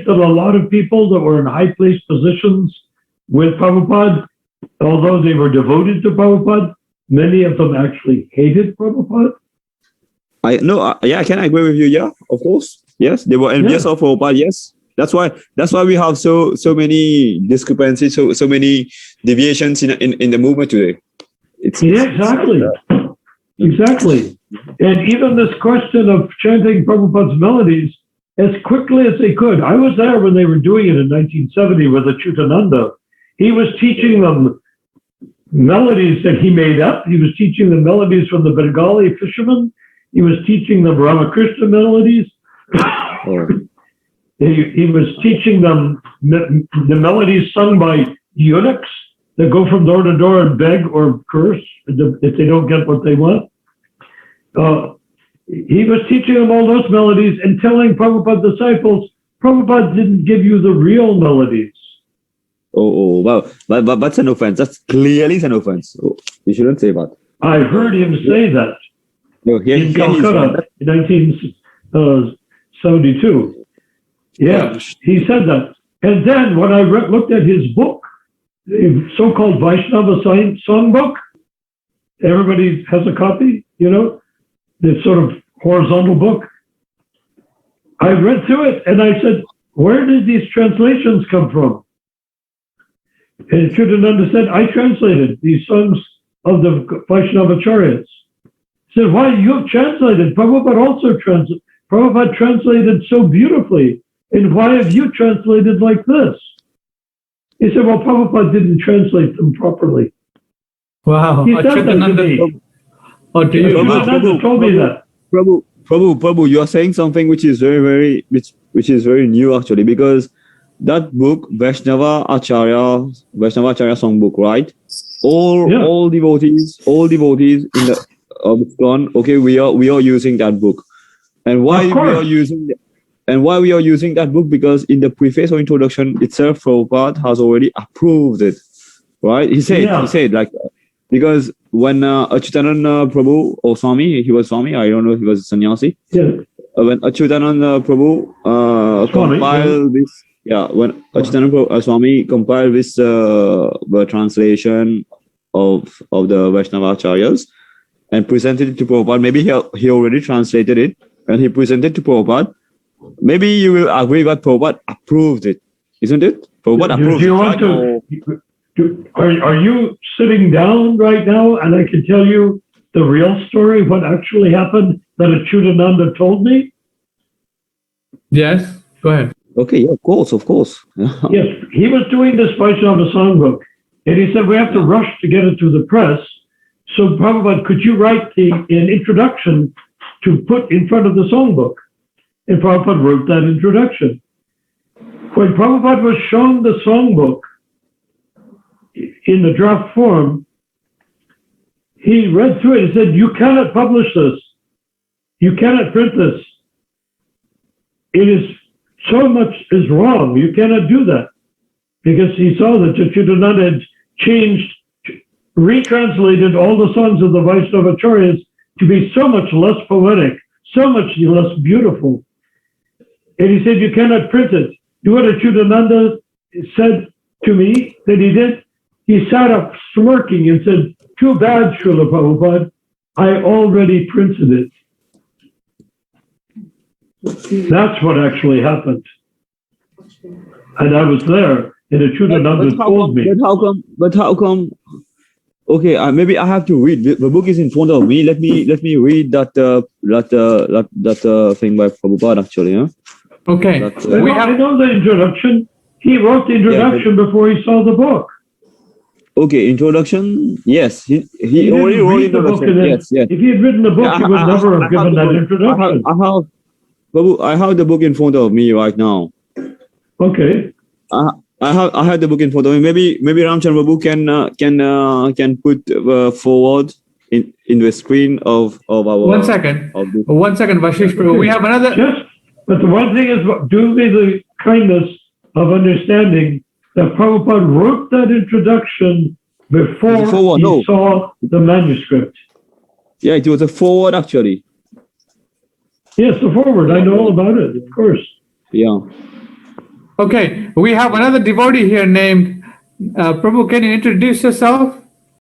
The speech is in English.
think that a lot of people that were in high placed positions with Prabhupada, although they were devoted to Prabhupada, many of them actually hated Prabhupada? I can agree with you. Yeah, of course. Yes, they were envious of Prabhupada. Yes, that's why we have so many discrepancies, so many deviations in the movement today. Exactly. And even this question of chanting Prabhupada's melodies as quickly as they could. I was there when they were doing it in 1970 with Achyutananda. He was teaching them melodies that he made up. He was teaching them melodies from the Bengali fishermen. He was teaching them Ramakrishna melodies. He was teaching them the melodies sung by eunuchs that go from door to door and beg or curse if they don't get what they want. He was teaching them all those melodies and telling Prabhupada disciples, Prabhupada didn't give you the real melodies. Wow. But that's an offense. That's clearly an offense. You shouldn't say that. I heard him say that in Calcutta in 1972. Yeah, he said that. And then when I looked at his book, the so-called Vaishnava songbook, everybody has a copy, this sort of horizontal book. I read through it and I said, where did these translations come from? And Achyutananda said, I translated these songs of the Vaishnava acharyas. He said, why you translated? Prabhupada also translated. Prabhupada translated so beautifully. And why have you translated like this? He said, well, Prabhupada didn't translate them properly. Wow. He said that to me. Achyutananda told me that. Prabhu, you are saying something which is very new actually, because that book, Vaishnava Acharya songbook, right? All devotees in the ISKCON, okay, we are using that book. And why we are using that book? Because in the preface or introduction itself, Prabhupada has already approved it, right? He said like, because when Achyutananda Prabhu or Swami, he was Swami, I don't know if he was sannyasi. Yeah. When Achyutananda Prabhu compiled this, when Achyutananda Swami compiled this translation of the Vaishnava Acharyas and presented it to Prabhupada, maybe he already translated it and he presented to Prabhupada. Maybe you will agree that Prabhupada approved it, isn't it? Prabhupada approved do you it. Want to, are you sitting down right now and I can tell you the real story, what actually happened that Achyutananda told me? Yes, go ahead. Okay, yeah, of course. Yes, he was doing this Vaishnava songbook and he said, we have to rush to get it to the press. So Prabhupada, could you write an introduction to put in front of the songbook? And Prabhupada wrote that introduction. When Prabhupada was shown the songbook in the draft form, he read through it and said, you cannot publish this. You cannot print this. It is so much is wrong. You cannot do that. Because he saw that Achyutananda had retranslated all the songs of the Vaishnava Acharyas to be so much less poetic, so much less beautiful. And he said, you cannot print it. Do what Achyutananda said to me that he did? He sat up smirking and said, too bad, Srila Prabhupada, I already printed it. That's what actually happened. And I was there, and Achyutananda told me. But how come? Okay, maybe I have to read. The book is in front of me. Let me read that thing by Prabhupada actually. Huh? Okay. I know the introduction. He wrote the introduction before he saw the book. Okay, introduction. Yes, he already wrote introduction. Yes. If he had written the book, he would never have given that introduction. I have the book in front of me right now. Okay. I have the book in front of me. Maybe Ramchandra Prabhu can put forward in the screen of our. 1 second. 1 second, Vashish Prabhu. We have another. Yes, but the one thing is, do me the kindness of understanding that Prabhupada wrote that introduction before he saw the manuscript. Yeah, it was a forward actually. Yes, the forward. I know all about it, of course. Yeah. Okay, we have another devotee here named Prabhu. Can you introduce yourself?